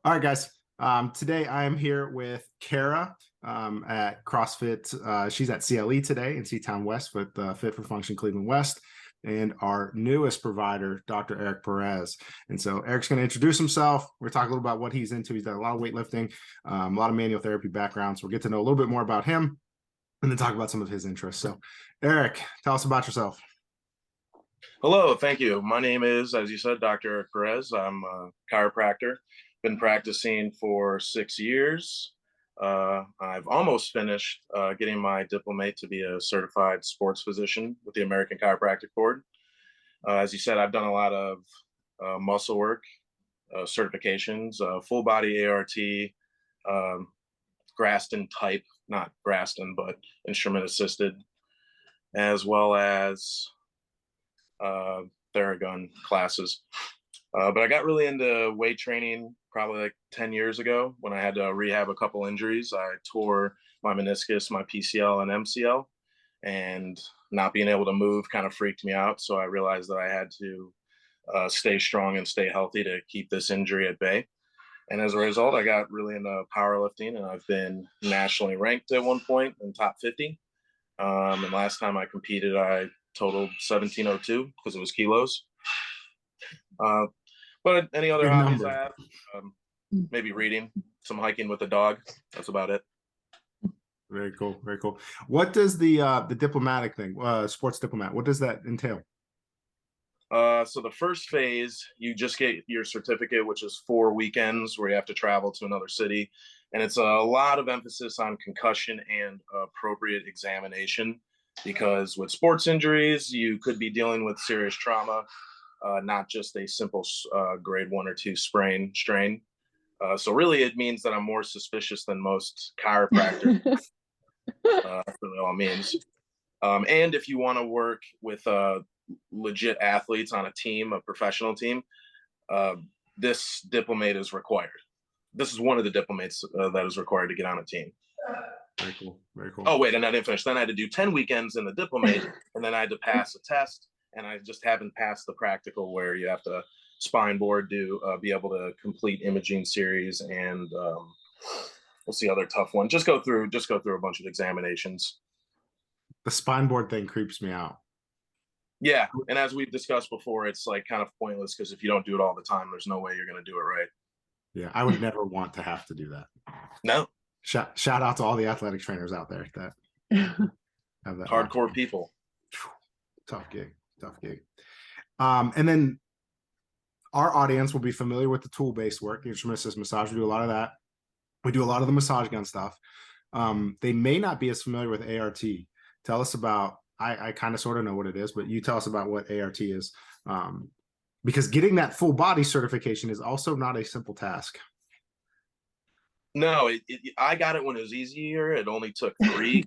All right, guys. Today I am here with Kara at CrossFit. She's at CLE today in Seatown West with Fit for Function Cleveland West, and our newest provider, Dr. Eric Perez. And so Eric's going to introduce himself. We're talking a little about what he's into. He's done a lot of weightlifting, a lot of manual therapy background. So we'll get to know a little bit more about him and then talk about some of his interests. So Eric, tell us about yourself. Hello, thank you. My name is, as you said, Dr. Eric Perez. I'm a chiropractor. Been practicing for 6 years. I've almost finished getting my diplomate to be a certified sports physician with the American Chiropractic Board. As you said, I've done a lot of muscle work, certifications, full body ART, Graston type, not Graston, but instrument assisted, as well as Theragun classes. But I got really into weight training probably like 10 years ago when I had to rehab a couple injuries. I tore my meniscus, my PCL and MCL, and not being able to move kind of freaked me out. So I realized that I had to stay strong and stay healthy to keep this injury at bay. And as a result, I got really into powerlifting, and I've been nationally ranked at one point in top 50. And last time I competed, I totaled 1702 because it was kilos. But any other hobbies I have, maybe reading, some hiking with the dog. That's about it. Very cool. Very cool. What does the diplomatic thing, sports diplomat, what does that entail? So the first phase, you just get your certificate, which is 4 weekends where you have to travel to another city. And it's a lot of emphasis on concussion and appropriate examination, because with sports injuries, you could be dealing with serious trauma, not just a simple grade 1 or 2 strain. So really, it means that I'm more suspicious than most chiropractors, for all means. And if you want to work with legit athletes on a team, a professional team, this diplomate is required. This is one of the diplomates that is required to get on a team. Very cool. Very cool. Oh, wait, and I didn't finish. Then I had to do 10 weekends in the diplomate, and then I had to pass a test, and I just haven't passed the practical where you have to spine board, be able to complete imaging series, and what's the other tough one? Just go through a bunch of examinations. The spine board thing creeps me out. Yeah, and as we've discussed before, it's like kind of pointless, because if you don't do it all the time, there's no way you're going to do it right. Yeah, I would never want to have to do that. No. Shout out to all the athletic trainers out there that have that. Hardcore people. Tough gig. And then our audience will be familiar with the tool-based work, instrument assist massage. We do a lot of that. We do a lot of the massage gun stuff. They may not be as familiar with ART. Tell us about, I kind of sort of know what it is, but you tell us about what ART is. Because getting that full body certification is also not a simple task. No, I got it when it was easier. It only took 3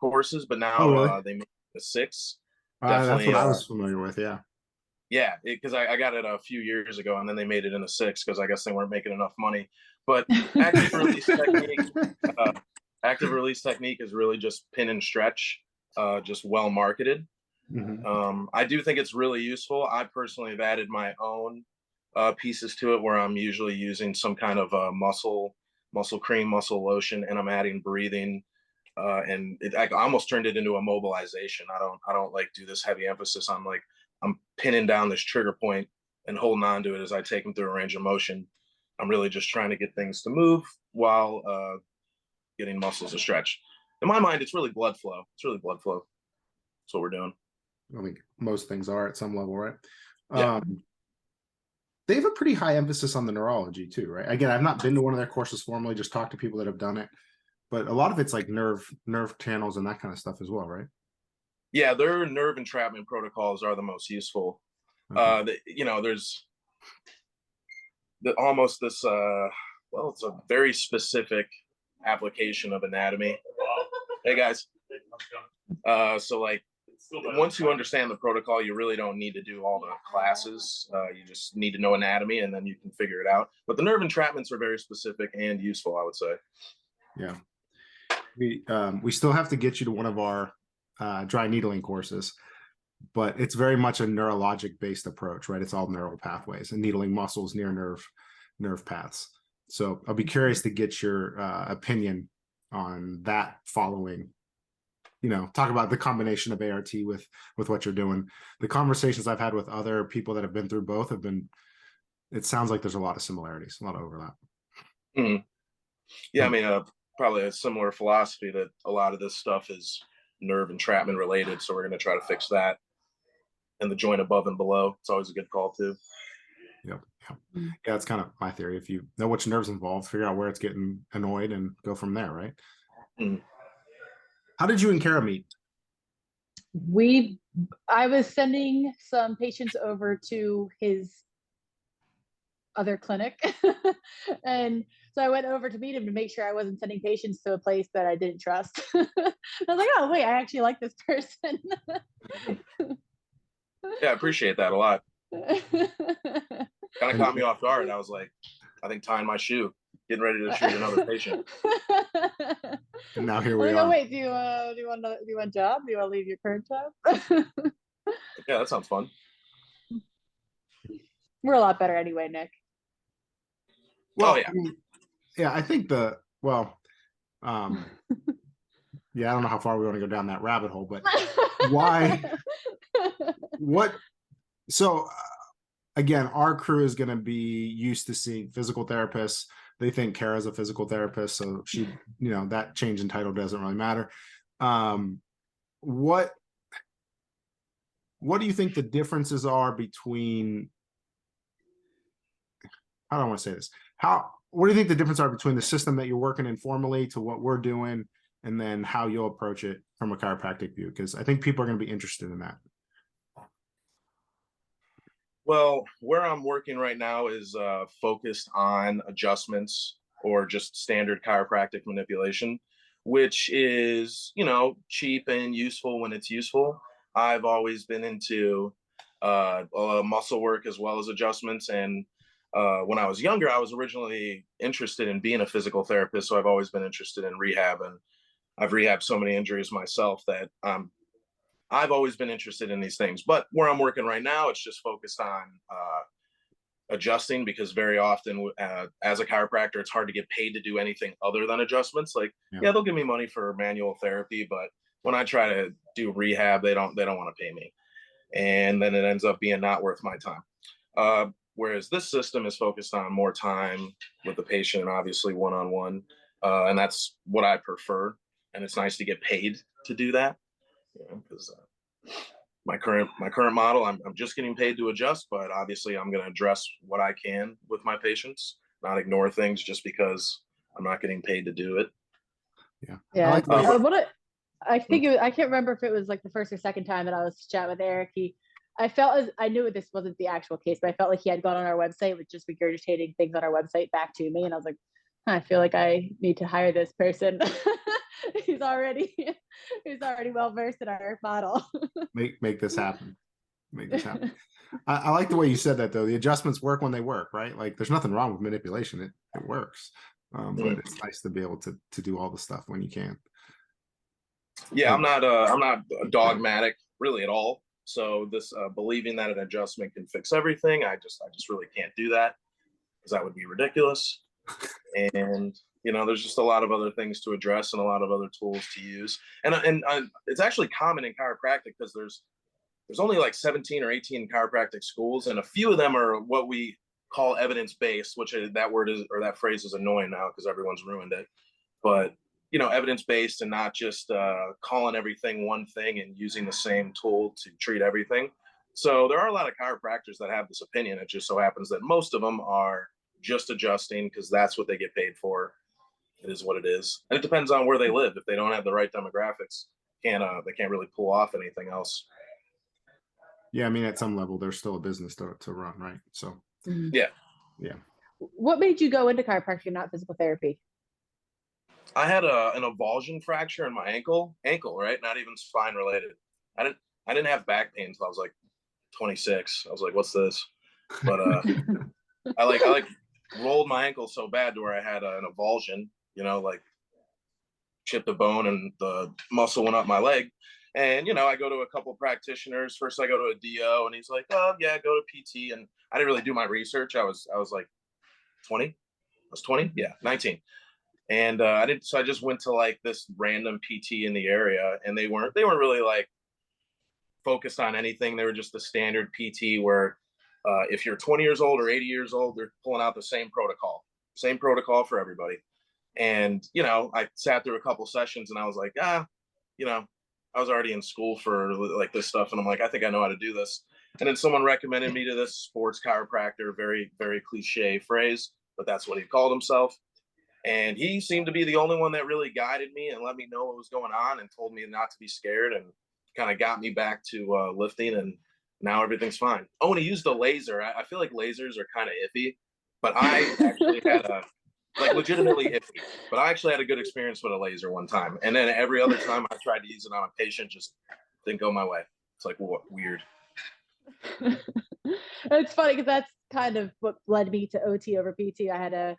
courses, but now really? they make it 6. That's what I was familiar with, yeah. Yeah, because I got it a few years ago, and then they made it into 6 because I guess they weren't making enough money. But active release technique is really just pin and stretch, just well marketed. Mm-hmm. I do think it's really useful. I personally have added my own pieces to it, where I'm usually using some kind of muscle cream, muscle lotion, and I'm adding breathing. And I almost turned it into a mobilization. I don't like do this heavy emphasis on like I'm pinning down this trigger point and holding on to it as I take them through a range of motion. I'm really just trying to get things to move while getting muscles to stretch. In my mind, it's really blood flow. That's what we're doing. I think most things are at some level, right? Yeah. They have a pretty high emphasis on the neurology too, right? Again, I've not been to one of their courses formally, just talked to people that have done it. But a lot of it's like nerve channels and that kind of stuff as well, right? Yeah, their nerve entrapment protocols are the most useful. Okay. There's almost this, it's a very specific application of anatomy. Hey, guys. So, like, once you understand the protocol, you really don't need to do all the classes. You just need to know anatomy, and then you can figure it out. But the nerve entrapments are very specific and useful, I would say. Yeah. We still have to get you to one of our dry needling courses, but it's very much a neurologic based approach, right? It's all neural pathways and needling muscles near nerve paths. So I'll be curious to get your opinion on that following, talk about the combination of ART with what you're doing. The conversations I've had with other people that have been through both have been, it sounds like there's a lot of similarities, a lot of overlap. Mm-hmm. Yeah, I mean, probably a similar philosophy that a lot of this stuff is nerve entrapment related. So we're going to try to fix that. And the joint above and below. It's always a good call too. Yep. Yeah, that's kind of my theory. If you know which nerve's involved, figure out where it's getting annoyed and go from there, right? Mm. How did you and Kara meet? I was sending some patients over to his other clinic. And so I went over to meet him to make sure I wasn't sending patients to a place that I didn't trust. I was like, oh, wait, I actually like this person. Yeah, I appreciate that a lot. Kind of caught me off guard. I was like, I think tying my shoe, getting ready to treat another patient. And now here we are. Oh, wait, do you want a job? Do you want to leave your current job? Yeah, that sounds fun. We're a lot better anyway, Nick. Well, oh yeah. Yeah, I think yeah, I don't know how far we want to go down that rabbit hole, but why? So again, our crew is going to be used to seeing physical therapists. They think Kara's a physical therapist, so she, that change in title doesn't really matter. What do you think the differences are between? How do I want to say this? What do you think the difference are between the system that you're working in formally to what we're doing, and then how you'll approach it from a chiropractic view? Because I think people are going to be interested in that. Well, where I'm working right now is focused on adjustments or just standard chiropractic manipulation, which is, cheap and useful when it's useful. I've always been into muscle work as well as adjustments. And when I was younger, I was originally interested in being a physical therapist. So I've always been interested in rehab, and I've rehabbed so many injuries myself that I've always been interested in these things. But where I'm working right now, it's just focused on adjusting, because very often as a chiropractor, it's hard to get paid to do anything other than adjustments. Like, yeah, they'll give me money for manual therapy, but when I try to do rehab, they don't want to pay me. And then it ends up being not worth my time. Whereas this system is focused on more time with the patient and obviously one-on-one. And that's what I prefer. And it's nice to get paid to do that. Because my current model, I'm just getting paid to adjust, but obviously I'm going to address what I can with my patients, not ignore things just because I'm not getting paid to do it. Yeah. I think I can't remember if it was like the first or second time that I was chatting with Eric. I knew this wasn't the actual case, but I felt like he had gone on our website with just regurgitating things on our website back to me, and I was like, I feel like I need to hire this person. he's already well versed in our model. Make this happen. I like the way you said that, though. The adjustments work when they work, right? Like, there's nothing wrong with manipulation. It works. But it's nice to be able to do all the stuff when you can. Yeah, I'm not dogmatic really at all. So this believing that an adjustment can fix everything, I just really can't do that, because that would be ridiculous. And there's just a lot of other things to address and a lot of other tools to use. And it's actually common in chiropractic, because there's only like 17 or 18 chiropractic schools, and a few of them are what we call evidence-based, which that phrase is annoying now because everyone's ruined it. But evidence-based, and not just calling everything one thing and using the same tool to treat everything. So there are a lot of chiropractors that have this opinion. It just so happens that most of them are just adjusting because that's what they get paid for. It is what it is. And it depends on where they live. If they don't have the right demographics, they can't really pull off anything else. Yeah, I mean, at some level, there's still a business to run, right? So yeah. What made you go into chiropractic and not physical therapy? I had an avulsion fracture in my ankle, right? Not even spine related. I didn't have back pain until I was like 26. I was like, what's this? But I like rolled my ankle so bad to where I had an avulsion, like chipped a bone and the muscle went up my leg. And, I go to a couple practitioners. First I go to a DO, and he's like, oh yeah, go to PT. And I didn't really do my research. I was like 20. was 20, yeah, 19. And I just went to like this random PT in the area, and they weren't really like focused on anything. They were just the standard PT where if you're 20 years old or 80 years old, they're pulling out the same protocol for everybody. And, you know, I sat through a couple sessions and I was like, you know, I was already in school for like this stuff. And I'm like, I think I know how to do this. And then someone recommended me to this sports chiropractor, very, very cliche phrase, but that's what he called himself. And he seemed to be the only one that really guided me and let me know what was going on and told me not to be scared and kind of got me back to lifting. And now everything's fine. Oh, and he used a laser. I feel like lasers are kind of iffy, but I actually had legitimately iffy, but I actually had a good experience with a laser one time. And then every other time I tried to use it on a patient, just didn't go my way. It's like, what, weird. It's funny because that's kind of what led me to OT over PT. I had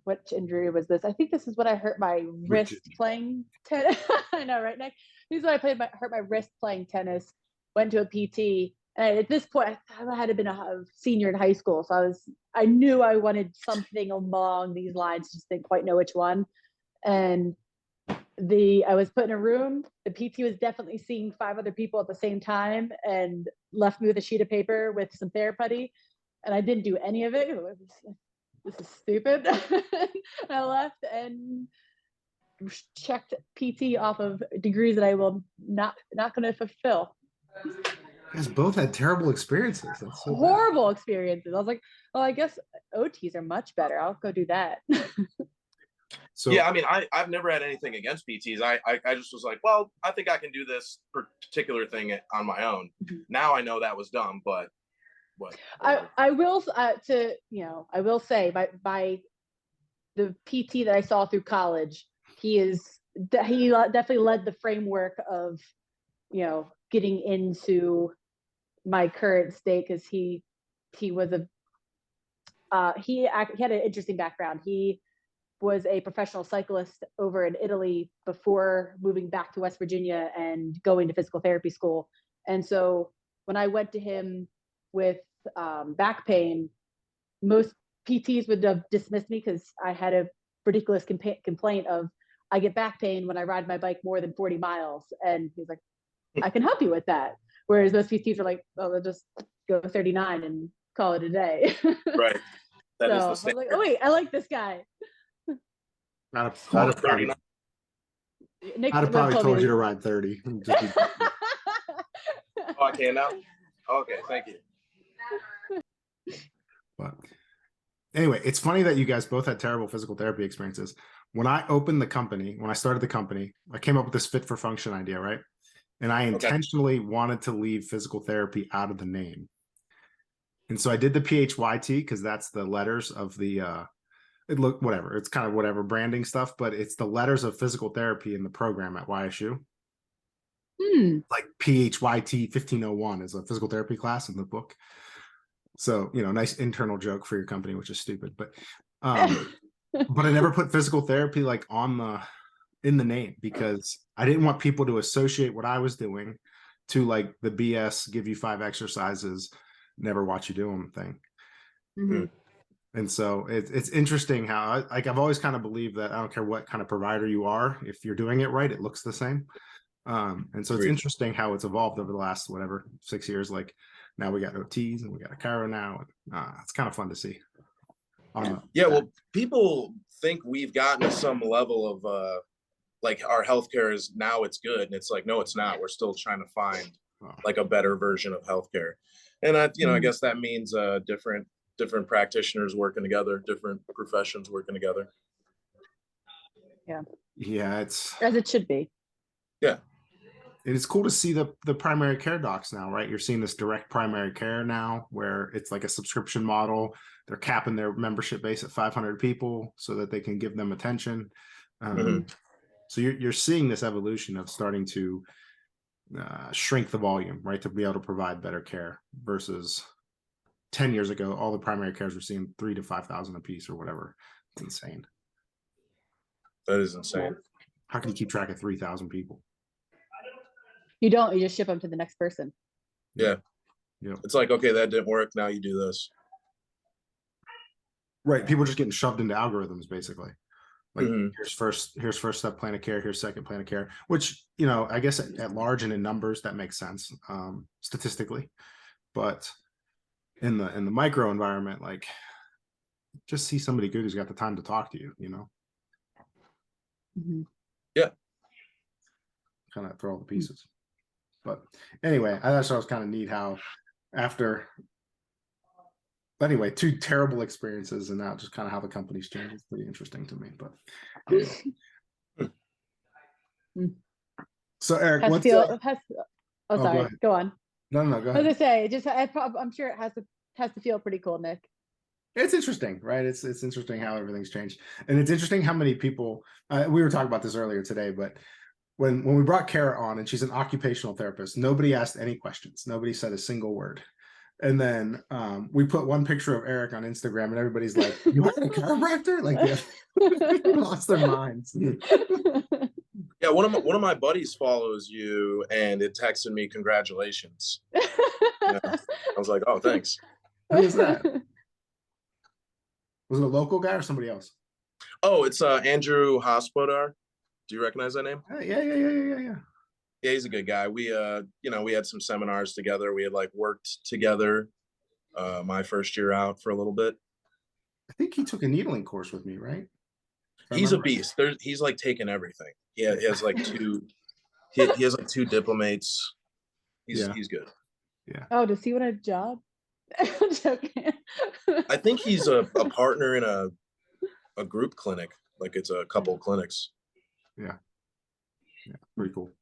which injury was this? I think this is when I hurt my wrist playing tennis. I know, right, Nick? This is when I hurt my wrist playing tennis, went to a PT. And at this point, I had been a senior in high school. So I knew I wanted something along these lines, just didn't quite know which one. And I was put in a room. The PT was definitely seeing 5 other people at the same time and left me with a sheet of paper with some therapy. And I didn't do any of it. This is stupid. I left and checked PT off of degrees that I will not going to fulfill. You guys both had terrible experiences. That's so horrible experiences. I was like, well, I guess OTs are much better. I'll go do that. So yeah, I mean, I've never had anything against PTs. I just was like, well, I think I can do this particular thing on my own. Mm-hmm. Now I know that was dumb, but I will say by the PT that I saw through college, he definitely led the framework of, you know, getting into my current state, because he was he had an interesting background. He was a professional cyclist over in Italy before moving back to West Virginia and going to physical therapy school. And so when I went to him with back pain, most PTs would have dismissed me because I had a ridiculous complaint of, I get back pain when I ride my bike more than 40 miles. And he's like, I can help you with that. Whereas most PTs are like, oh, they'll just go 39 and call it a day. Right. That so is the I was standard. like, oh wait, I like this guy. I'd have probably told you to ride 30. Oh, I can now? Okay, thank you. But anyway, it's funny that you guys both had terrible physical therapy experiences. When I started the company, I came up with this Fit for Function idea, right? And I intentionally wanted to leave physical therapy out of the name. And so I did the PHYT because that's the letters of the it's kind of whatever branding stuff, but it's the letters of physical therapy in the program at YSU. Like PHYT 1501 is a physical therapy class in the book. So, you know, nice internal joke for your company, which is stupid, but but I never put physical therapy like in the name because I didn't want people to associate what I was doing to like the BS, give you 5 exercises, never watch you do them thing. Mm-hmm. And so it's interesting how I've always kind of believed that I don't care what kind of provider you are, if you're doing it right, it looks the same. And so it's interesting how it's evolved over the last 6 years. Like now we got OTs and we got a chiro now. And, it's kind of fun to see. Well, people think we've gotten to some level of like our healthcare is now it's good, and it's like, no, it's not. We're still trying to find like a better version of healthcare, and I guess that means different practitioners working together, different professions working together. Yeah, it's as it should be. Yeah. It's cool to see the primary care docs now, right? You're seeing this direct primary care now where it's like a subscription model. They're capping their membership base at 500 people so that they can give them attention. So you're seeing this evolution of starting to shrink the volume, right? To be able to provide better care versus 10 years ago, all the primary cares were seeing 3,000 to 5,000 a piece or whatever. It's insane. That is insane. How can you keep track of 3,000 people? You don't. You just ship them to the next person. Yeah. It's like, okay, that didn't work. Now you do this. Right. People just getting shoved into algorithms, basically. Like Mm-hmm. here's first step plan of care, here's second plan of care, which, you know, I guess at large and in numbers that makes sense, statistically. But in the micro environment, like, just see somebody good who's got the time to talk to you, you know. Yeah. Kind of throw all the pieces. But anyway, I thought it was kind of neat how after, anyway, 2 terrible experiences and now just kind of how the company's changed. It's pretty interesting to me. But anyway. So Eric, what's oh, oh, sorry, go on. No, go ahead. I was gonna say, I'm sure it has to feel pretty cool, Nick. It's interesting, right? It's interesting how everything's changed, and it's interesting how many people. We were talking about this earlier today, but when we brought Kara on, and she's an occupational therapist, nobody asked any questions. Nobody said a single word. And then we put one picture of Eric on Instagram, and everybody's like, "You are a chiropractor?" Like they lost their minds. Yeah, one of my buddies follows you, and it texted me congratulations. Yeah. I was like, "Oh, thanks." Who is that? Was it a local guy or somebody else? Oh, it's Andrew Hospodar. Do you recognize that name? Yeah. Yeah, he's a good guy. We we had some seminars together. We had like worked together my first year out for a little bit. I think he took a needling course with me, right? He's a beast. He's like taking everything. Yeah, he has like 2 he has like 2 diplomates. He's good. Yeah. Oh, does he want a job? I'm joking. I think he's a partner in a group clinic. Like it's a couple clinics. Yeah. Pretty cool.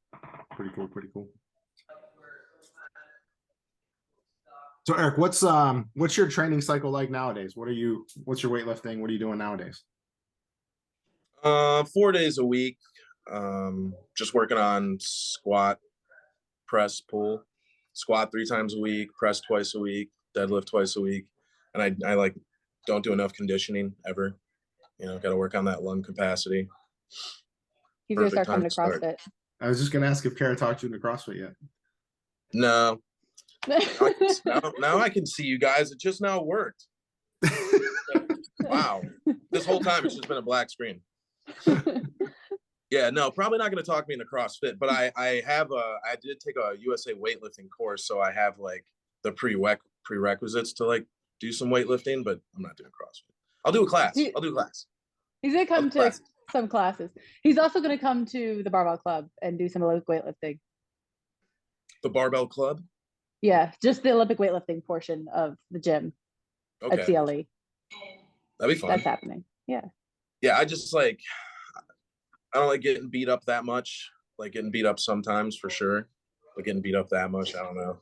So Eric, what's your training cycle like nowadays? What's your weightlifting? What are you doing nowadays? 4 days a week. Just working on squat, press, pull. Squat 3 times a week, press twice a week, deadlift twice a week. And I like don't do enough conditioning ever. You know, got to work on that lung capacity. He's gonna start coming to CrossFit. I was just gonna ask if Kara talked you into CrossFit yet. No. Now I can see you guys. It just now worked. Wow. This whole time it's just been a black screen. Yeah, no, probably not going to talk me into CrossFit, but I did take a USA weightlifting course, so I have like the prerequisites to like do some weightlifting, but I'm not doing CrossFit. I'll do a class. He's gonna come to some classes. He's also gonna come to the barbell club and do some Olympic weightlifting. The barbell club? Yeah, just the Olympic weightlifting portion of the gym at CLE. That'd be fun. That's happening. Yeah. Yeah, I don't like getting beat up that much. Like getting beat up sometimes for sure. But getting beat up that much, I don't know.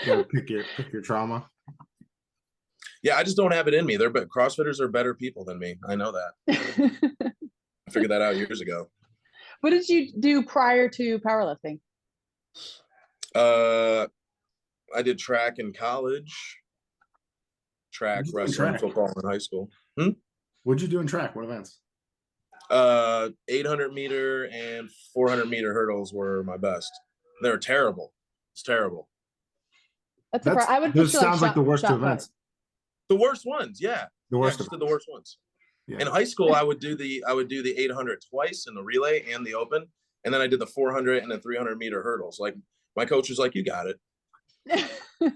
Yeah, pick your trauma. Yeah, I just don't have it in me. CrossFitters are better people than me. I know that. I figured that out years ago. What did you do prior to powerlifting? I did track in college. Track, wrestling, football in high school. What'd you do in track? What events? 800 meter and 400 meter hurdles were my best. They were terrible. It's terrible. That's I would. This sounds like the worst 2 events. The worst ones, yeah. The worst. The worst ones. Yeah. In high school, I would do the 800 twice in the relay and the open, and then I did the 400 and the 300 meter hurdles. Like my coach was like, "You got it."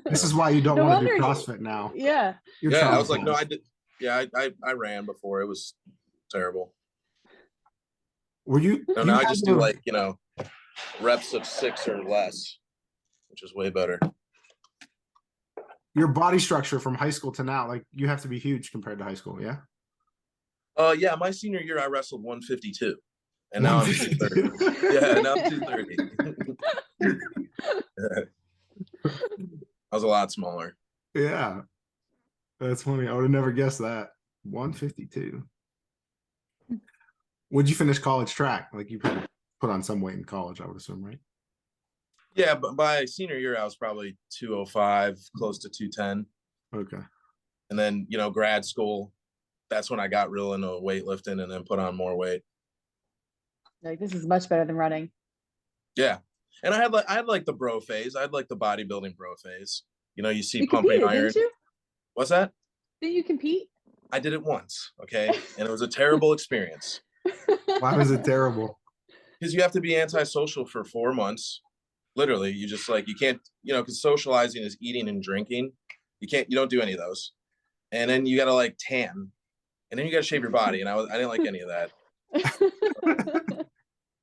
This is why you don't want to do CrossFit now. Yeah. I was like, no, I did. Yeah, I ran before. It was terrible. Were you? No, now I just do like, reps of 6 or less, which is way better. Your body structure from high school to now, like you have to be huge compared to high school, yeah? Yeah, my senior year I wrestled 152. And now I'm 230. Yeah, now I'm 230. I was a lot smaller. Yeah. That's funny. I would have never guessed that. 152. Would you finish college track? Like you put on some weight in college, I would assume, right? Yeah, but by senior year, I was probably 205, close to 210. Okay. And then, grad school, that's when I got real into weightlifting and then put on more weight. Like, this is much better than running. Yeah. And I had like the bro phase. I had like the bodybuilding bro phase. You see pumping iron. Didn't you? What's that? Did you compete? I did it once, okay? And it was a terrible experience. Why was it terrible? Because you have to be antisocial for 4 months. Literally, you just like, you can't, because socializing is eating and drinking. You don't do any of those. And then you got to like tan. And then you got to shave your body. And I didn't like any of that.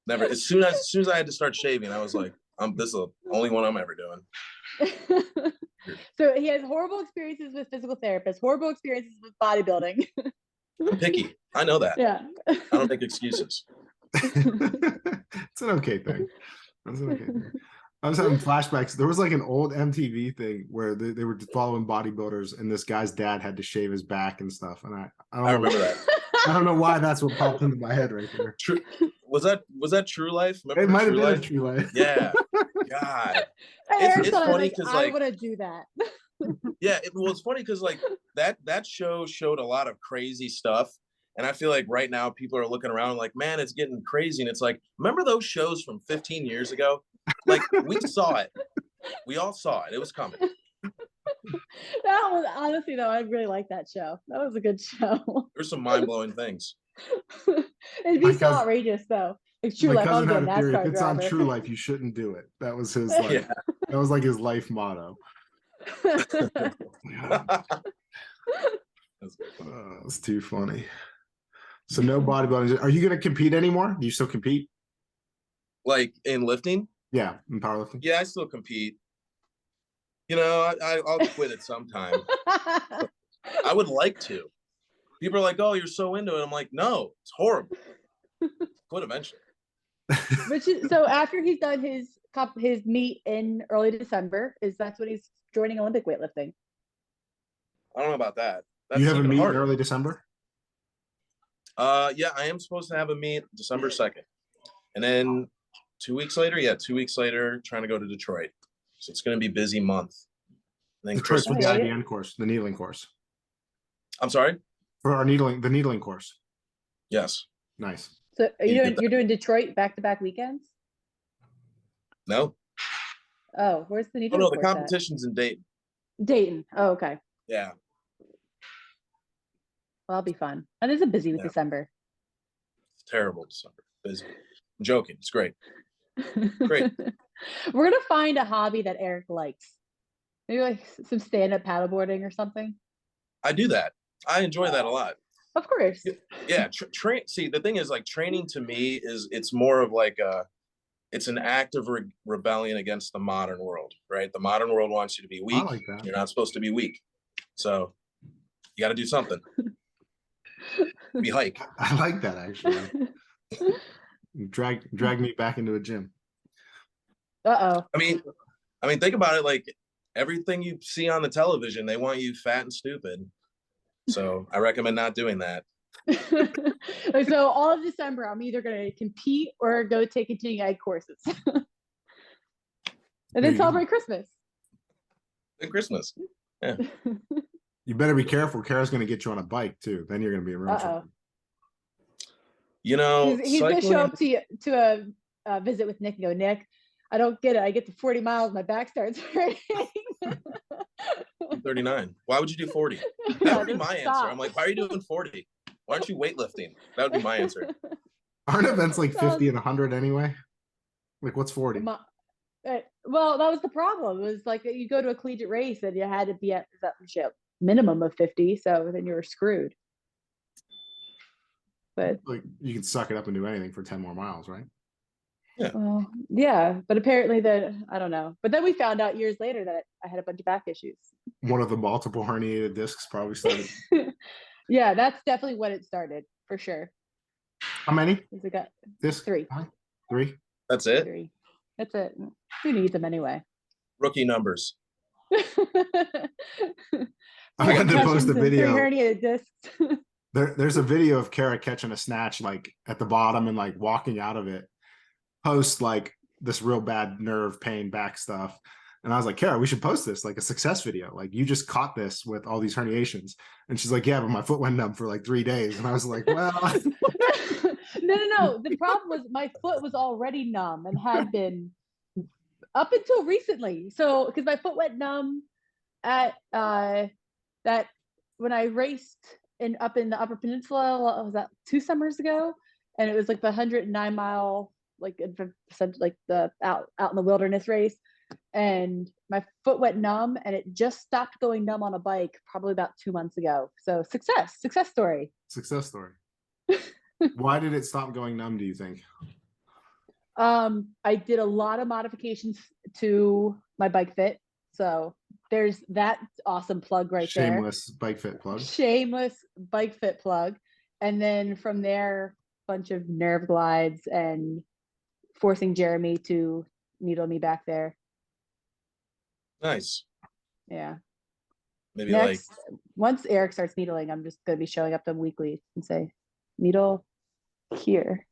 Never. As soon as I had to start shaving, I was like, this is the only one I'm ever doing. So he has horrible experiences with physical therapists, horrible experiences with bodybuilding. I'm picky. I know that. Yeah. I don't make excuses. It's an okay thing. That's an okay thing. I was having flashbacks. There was like an old MTV thing where they were following bodybuilders, and this guy's dad had to shave his back and stuff. And I remember that. I don't know why that's what popped into my head right there. True. Was that True Life? Remember it might have been True Life. Yeah. God. It's funny because I want to do that. Yeah. It's funny because like that show showed a lot of crazy stuff. And I feel like right now people are looking around like, man, it's getting crazy. And it's like, remember those shows from 15 years ago? Like we saw it. We all saw it. It was coming. That was honestly though, I really like that show. That was a good show. There's some mind-blowing things. It'd be so outrageous though. Like True Life, I'll be a NASCAR if it's driver. on True Life, you shouldn't do it. That was his like that was like his life motto. It's too funny. So no bodybuilding. Are you going to compete anymore? Do you still compete? Like in lifting? Yeah, in powerlifting. Yeah, I still compete. I'll quit at some time. I would like to. People are like, "Oh, you're so into it." I'm like, "No, it's horrible." Quit eventually. So after he's done his meet in early December, that's when he's joining Olympic weightlifting. I don't know about that. You have a meet in early December? Yeah, I am supposed to have a meet December 2nd. And then 2 weeks later, trying to go to Detroit. So it's going to be a busy month. And then Detroit's for the IBN course, the needling course. I'm sorry? For the needling course. Yes. Nice. So you're doing Detroit back-to-back weekends? No. Oh, where's the needling course? Oh, no, the competition's in Dayton. Dayton. Oh, okay. Yeah. Well, that'll be fun. And it's a busy December. It's terrible December. Busy. I'm joking. It's great. Great. We're gonna find a hobby that Eric likes. Maybe like some stand-up paddleboarding or something. I do that. I enjoy that a lot. Of course. Yeah. See, the thing is, like, training to me it's more of like it's an act of rebellion against the modern world, right? The modern world wants you to be weak. I like that. You're not supposed to be weak. So you got to do something. Be hike. I like that actually. Drag me back into a gym. Uh-oh. I mean, think about it. Like everything you see on the television, they want you fat and stupid. So I recommend not doing that. So all of December, I'm either going to compete or go take continuing ed courses. And then celebrate Christmas. And Christmas. Yeah. You better be careful. Kara's going to get you on a bike too. Then you're going to be in real trouble. He's going to show up to a visit with Nick and go, Nick, I don't get it. I get to 40 miles, my back starts hurting. 39. Why would you do 40? That would be my answer. I'm like, why are you doing 40? Why aren't you weightlifting? That would be my answer. Aren't events like 50 and 100 anyway? Like, what's 40? Well, that was the problem. It was like you go to a collegiate race and you had to be at that minimum of 50, so then you were screwed. But like you can suck it up and do anything for 10 more miles, right? Yeah. Well, yeah, but apparently I don't know. But then we found out years later that I had a bunch of back issues. One of the multiple herniated discs probably started. Yeah, that's definitely when it started, for sure. How many? Discs? 3. 3? That's it? 3. That's it. Who needs them anyway? Rookie numbers. I had to post a video. 3 herniated discs. There's a video of Kara catching a snatch like at the bottom and like walking out of it. Post like this real bad nerve pain back stuff. And I was like, Kara, we should post this like a success video. Like you just caught this with all these herniations. And she's like, yeah, but my foot went numb for like 3 days. And I was like, well. No. The problem was my foot was already numb and had been up until recently. So because my foot went numb at that when I raced up in the Upper Peninsula, was that 2 summers ago? And it was like the 109-mile, like the out in the wilderness race. And my foot went numb, and it just stopped going numb on a bike probably about 2 months ago. So success story. Success story. Why did it stop going numb, do you think? I did a lot of modifications to my bike fit. So there's that awesome plug right there. Shameless bike fit plug. Shameless bike fit plug. And then from there, a bunch of nerve glides and forcing Jeremy to needle me back there. Nice. Yeah. Maybe Next, once Eric starts needling, I'm just going to be showing up to him weekly and say, needle here.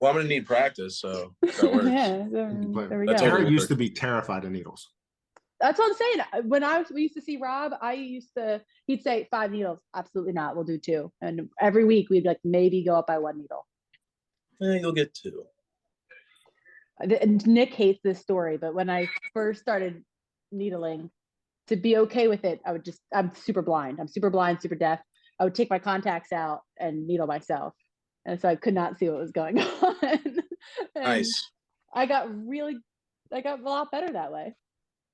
Well, I'm going to need practice, so that works. Yeah, there we go. Eric used to be terrified of needles. That's what I'm saying. When we used to see Rob, he'd say 5 needles. Absolutely not. We'll do 2. And every week we'd like maybe go up by 1 needle. You'll get 2. And Nick hates this story, but when I first started needling, to be okay with it, I'm super blind. I'm super blind, super deaf. I would take my contacts out and needle myself. And so I could not see what was going on. Nice. I got a lot better that way.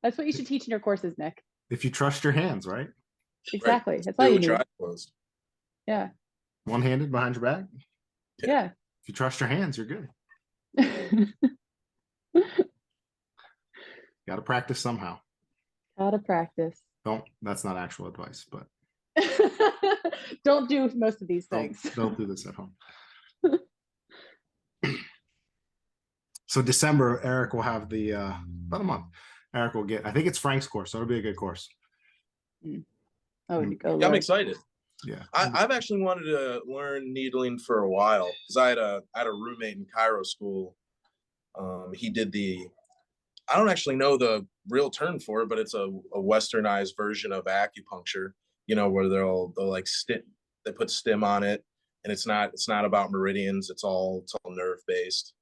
That's what you should teach in your courses, Nick. If you trust your hands, right? Exactly. Right. That's all you need. Yeah. One-handed behind your back. Yeah. If you trust your hands, you're good. Got to practice somehow. Gotta practice. That's not actual advice, but don't do most of these things. Don't do this at home. So December, Eric will have the about a month. Eric will get, I think it's Frank's course, so it'll be a good course. Oh, I'm excited. Yeah. I've actually wanted to learn needling for a while because I had a roommate in chiro school. He did I don't actually know the real term for it, but it's a westernized version of acupuncture, where they'll like they put stim on it, and it's not about meridians. It's all nerve based.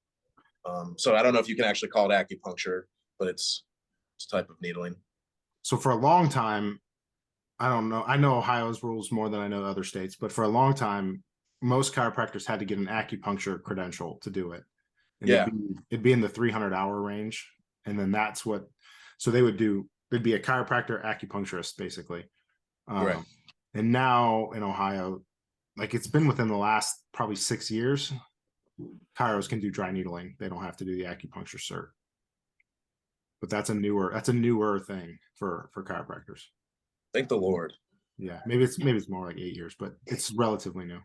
So I don't know if you can actually call it acupuncture, but it's a type of needling. So for a long time, I don't know. I know Ohio's rules more than I know other states, but for a long time, most chiropractors had to get an acupuncture credential to do it. And yeah. It'd be in the 300-hour range. And then so they'd be a chiropractor acupuncturist, basically. Right. And now in Ohio, like it's been within the last probably 6 years, chiros can do dry needling. They don't have to do the acupuncture cert. But that's a newer thing for chiropractors. Thank the Lord. Yeah, maybe it's more like 8 years, but it's relatively new.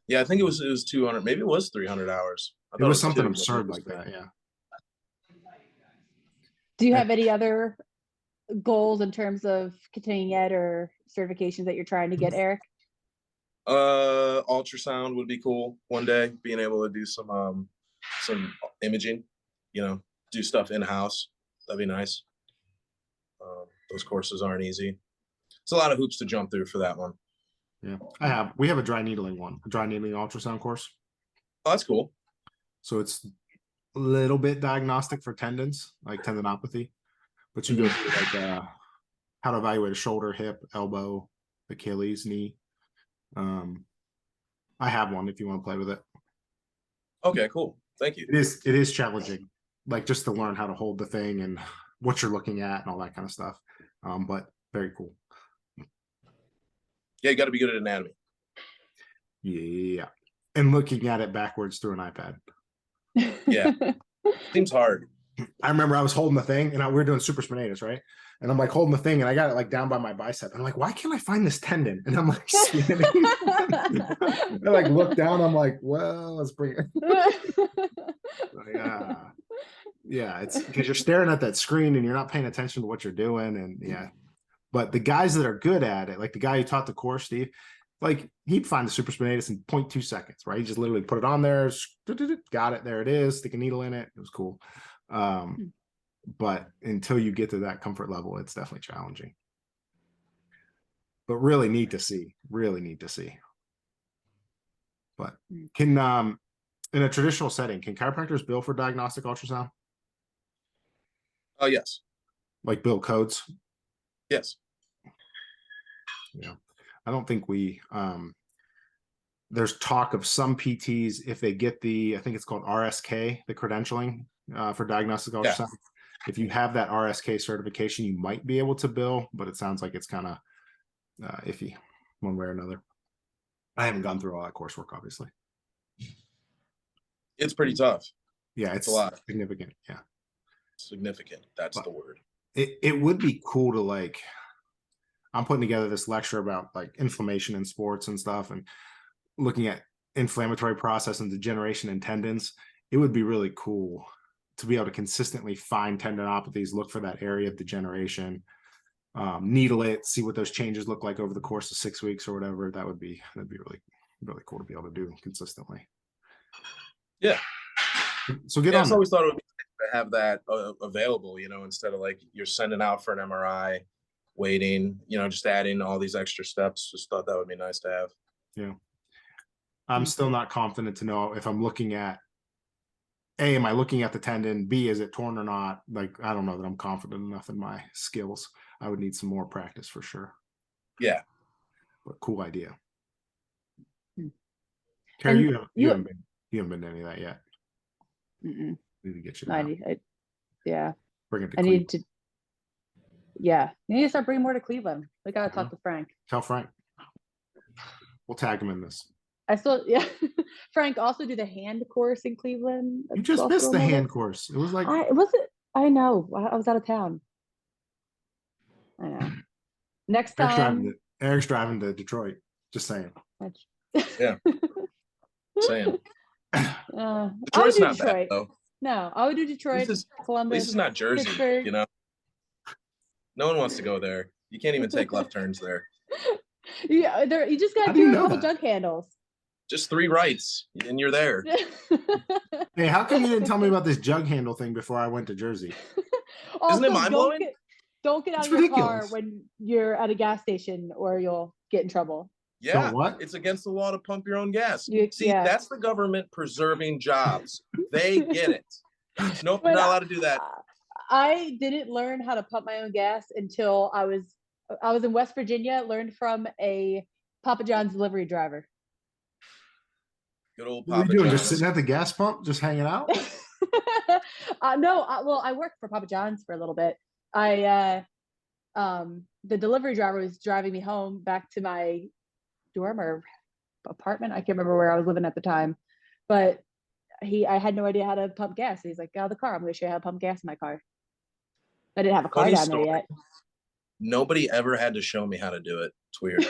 Yeah, I think it was 200. Maybe it was 300 hours. It was something absurd like that. Yeah. Do you have any other goals in terms of continuing ed or certifications that you're trying to get, Eric? Ultrasound would be cool one day. Being able to do some imaging, do stuff in-house. That'd be nice. Those courses aren't easy. It's a lot of hoops to jump through for that one. Yeah, we have a dry needling ultrasound course. Oh, that's cool. So it's a little bit diagnostic for tendons, like tendinopathy, but you go through like how to evaluate a shoulder, hip, elbow, Achilles, knee. I have one if you want to play with it. Okay, cool. Thank you. It is challenging, like just to learn how to hold the thing and what you're looking at and all that kind of stuff. But very cool. Yeah, you got to be good at anatomy. Yeah, and looking at it backwards through an iPad. Yeah, seems hard. I remember I was holding the thing, and we were doing supraspinatus, right? And I'm like holding the thing, and I got it like down by my bicep. And I'm like, why can't I find this tendon? And I'm like, I like look down. I'm like, well, let's bring it. Yeah, it's because you're staring at that screen and you're not paying attention to what you're doing, and yeah. But the guys that are good at it, like the guy who taught the course, Steve, like he'd find the supraspinatus in 0.2 seconds, right? He just literally put it on there, got it, there it is, stick a needle in it. It was cool. But until you get to that comfort level, it's definitely challenging. But really neat to see. But can in a traditional setting, can chiropractors bill for diagnostic ultrasound? Oh, yes. Like bill codes? Yes. Yeah. I don't think we, there's talk of some PTs, if they get I think it's called RSK, the credentialing for diagnostic ultrasound. If you have that RSK certification, you might be able to bill, but it sounds like it's kind of iffy one way or another. I haven't gone through all that coursework, obviously. It's pretty tough. Yeah, it's a lot. Significant. Yeah. Significant. That's the word. It would be cool to, like, I'm putting together this lecture about like inflammation in sports and stuff, and looking at inflammatory process and degeneration in tendons. It would be really cool to be able to consistently find tendinopathies, look for that area of degeneration, needle it, see what those changes look like over the course of 6 weeks or whatever. That'd be really, really cool to be able to do consistently. Yeah. So get on. I always thought it would be nice to have that available, you know, instead of like you're sending out for an MRI, waiting, you know, just adding all these extra steps. Just thought that would be nice to have. Yeah. I'm still not confident to know if I'm looking at A, am I looking at the tendon? B, is it torn or not? Like, I don't know that I'm confident enough in my skills. I would need some more practice for sure. Yeah. But cool idea. Carrie, you haven't been to any of that yet. Mm-mm. Need to get you yeah. Bring it to Cleveland. You need to start bringing more to Cleveland. We got to talk to Frank. Tell Frank. We'll tag him in this. Frank also do the hand course in Cleveland. You just missed the hand course. It was like I know. I was out of town. I know. Next time, Eric's driving to Detroit. Just saying. Yeah. Saying. Detroit's not bad though. No, I would do Detroit, Columbus. This is not Jersey, Pittsburgh. You know. No one wants to go there. You can't even take left turns there. Yeah, you just got to do a couple jug handles. Just 3 rights, and you're there. Hey, how come you didn't tell me about this jug handle thing before I went to Jersey? Also, isn't it mind-blowing? Don't get out of your car when you're at a gas station, or you'll get in trouble. Yeah, it's against the law to pump your own gas. That's the government preserving jobs. They get it. Nope, you're not allowed to do that. I didn't learn how to pump my own gas until I was in West Virginia. Learned from a Papa John's delivery driver. Good old Papa John's. What are you doing? Just sitting at the gas pump, just hanging out? No, I worked for Papa John's for a little bit. The delivery driver was driving me home back to my dorm or apartment. I can't remember where I was living at the time, but I had no idea how to pump gas. He's like, "Get out of the car. I'm going to show you how to pump gas in my car." I didn't have a car down there yet. Nobody ever had to show me how to do it. It's weird.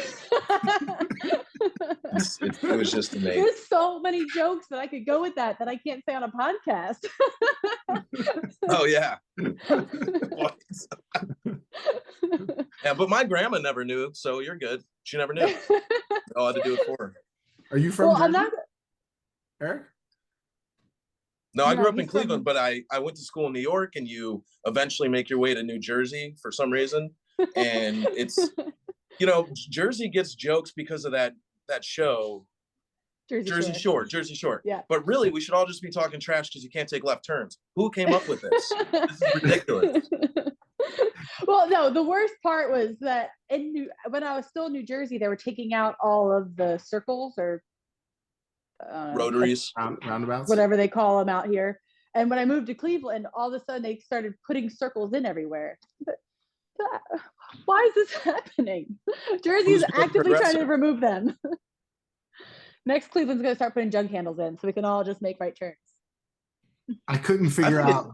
It was just amazing. There's so many jokes that I could go with that I can't say on a podcast. Oh yeah. Yeah, but my grandma never knew, so you're good. She never knew. All I had to do it for her. Are you from Jersey? Eric? No, I grew up in Cleveland, but I went to school in New York, and you eventually make your way to New Jersey for some reason. And it's, you know, Jersey gets jokes because of that show, Jersey Shore. Yeah. But really, we should all just be talking trash because you can't take left turns. Who came up with this? This is ridiculous. Well, no, the worst part was that when I was still in New Jersey, they were taking out all of the circles or rotaries, roundabouts, whatever they call them out here. And when I moved to Cleveland, all of a sudden they started putting circles in everywhere. But why is this happening? Jersey is actively trying to remove them. Next, Cleveland's going to start putting jug handles in so we can all just make right turns. I couldn't figure out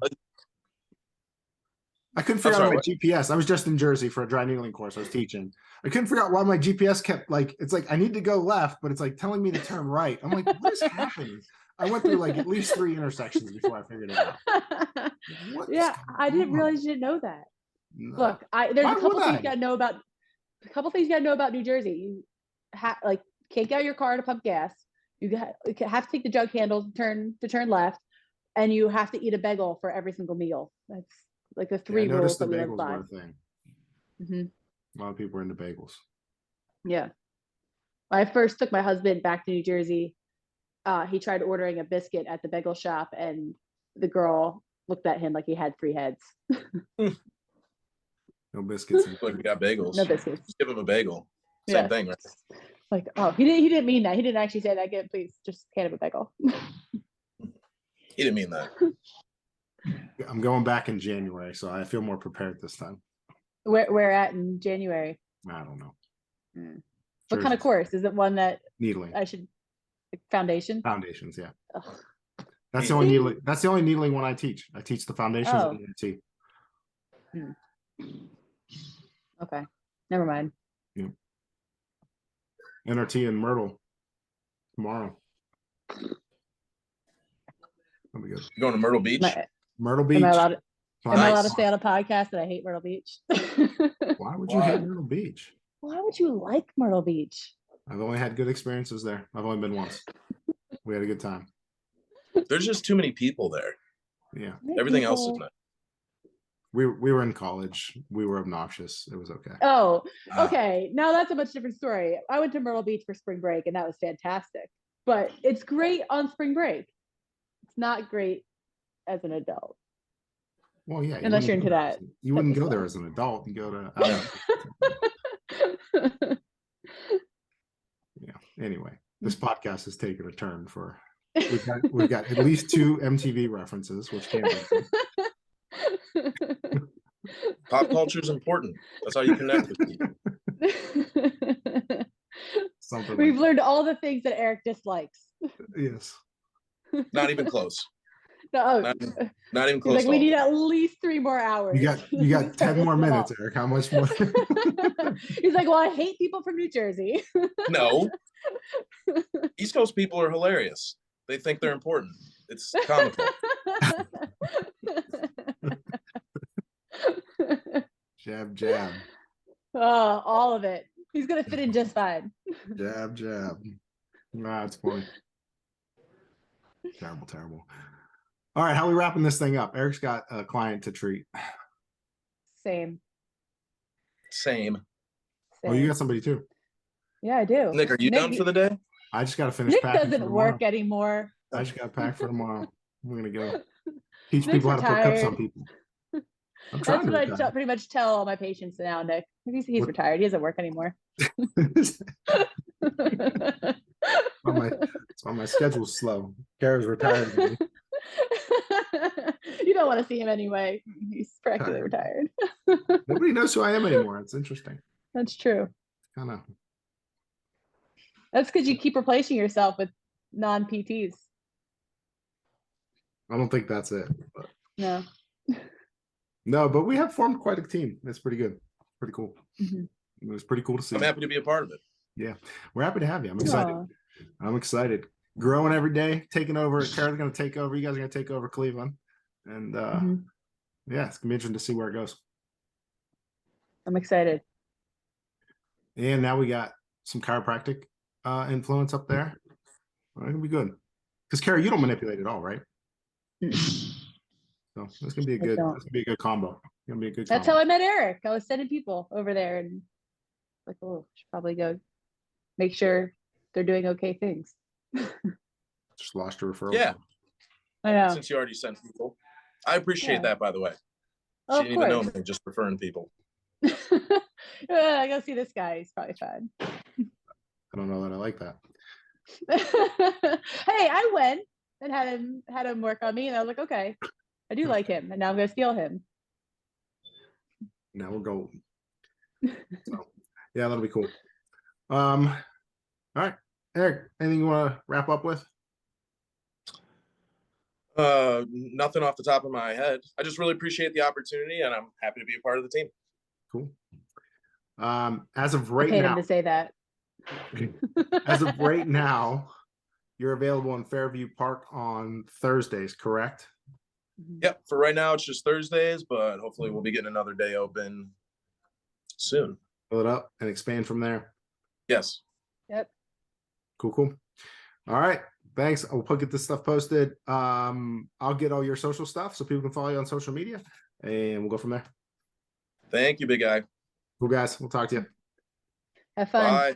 my GPS. I was just in Jersey for a dry needling course I was teaching. I couldn't figure out why my GPS kept it's like I need to go left, but it's like telling me to turn right. I'm like, what is happening? I went through like at least 3 intersections before I figured it out. I didn't realize you didn't know that. No. Look, there's a couple things you gotta know about. New Jersey. You can't get out of your car to pump gas. You have to take the jug handle to turn left, and you have to eat a bagel for every single meal. That's like the 3 rules that we live by. Mm-hmm. A lot of people are into bagels. Yeah. When I first took my husband back to New Jersey, he tried ordering a biscuit at the bagel shop, and the girl looked at him like he had 3 heads. No biscuits. Like we got bagels. No biscuits. Just give him a bagel. Same thing, right? Like, oh, he didn't mean that. He didn't actually say that. Again, please just hand him a bagel. He didn't mean that. I'm going back in January, so I feel more prepared this time. Where at in January? I don't know. What kind of course? Is it one that needling? I should foundation? Foundations, yeah. Ugh. That's the only needling. That's the only needling one I teach. I teach the foundations of ENT. Okay, never mind. Yeah. NRT in Myrtle tomorrow. That'll be good. You going to Myrtle Beach? Myrtle Beach. Am I allowed to say on a podcast that I hate Myrtle Beach? Why would you hate Myrtle Beach? Why would you like Myrtle Beach? I've only had good experiences there. I've only been once. We had a good time. There's just too many people there. Yeah. Everything else is nice. We were in college. We were obnoxious. It was okay. Oh, okay. Now that's a much different story. I went to Myrtle Beach for spring break, and that was fantastic. But it's great on spring break. It's not great as an adult. Well, yeah. Unless you're into that. You wouldn't go there as an adult. You go to. Yeah. Anyway, this podcast has taken a turn for. We've got at least 2 MTV references, which can't be. Pop culture is important. That's how you connect with people. We've learned all the things that Eric dislikes. Yes. Not even close. No, not even close. Like, we need at least 3 more hours. You got 10 more minutes, Eric. How much more? He's like, well, I hate people from New Jersey. No. East Coast people are hilarious. They think they're important. It's comical. Jab, jab. Oh, all of it. He's gonna fit in just fine. Jab, jab. Nah, it's funny. Terrible, terrible. All right, how are we wrapping this thing up? Eric's got a client to treat. Same. Oh, you got somebody too. Yeah, I do. Nick, are you done for the day? I just got to finish. Nick packing doesn't work anymore. I just got to pack for tomorrow. We're gonna go teach Nick's people how to put cups on people. That's what I pretty much tell all my patients now, Nick. He's retired. He doesn't work anymore. My schedule's slow. Kara's retired. You don't want to see him anyway. He's practically retired. Nobody knows who I am anymore. It's interesting. That's true. Kind of. That's because you keep replacing yourself with non-PTs. I don't think that's it. But. No. No, but we have formed quite a team. It's pretty good. Pretty cool. Mm-hmm. It was pretty cool to see. I'm happy to be a part of it. Yeah, we're happy to have you. I'm excited. Aww. I'm excited. Growing every day, taking over. Kara's going to take over. You guys are going to take over Cleveland. And yeah, it's going to be interesting to see where it goes. I'm excited. And now we got some chiropractic influence up there. Well, it'll be good. Because Kara, you don't manipulate at all, right? So it's gonna be a good. It's gonna be a good combo. It's gonna be a good. That's how I met Eric. I was sending people over there, and like, oh, should probably go make sure they're doing okay things. Just lost a referral. Yeah, I know. Since you already sent people, I appreciate that. By the way, oh, she didn't even know me, just referring people. I go see this guy. He's probably fine. I don't know that I like that. Hey, I went and had him work on me, and I was like, okay, I do like him, and now I'm gonna steal him. Now we're golden. So, yeah, that'll be cool. All right, Eric, anything you want to wrap up with? Nothing off the top of my head. I just really appreciate the opportunity, and I'm happy to be a part of the team. Cool. As of right now, I paid him to say that. As of right now, you're available in Fairview Park on Thursdays, correct? Yep. For right now, it's just Thursdays, but hopefully we'll be getting another day open soon. Fill it up and expand from there. Yes. Yep. Cool. All right. Thanks. I'll get this stuff posted. I'll get all your social stuff so people can follow you on social media, and we'll go from there. Thank you, big guy. Cool, guys. We'll talk to you. Have fun. Bye.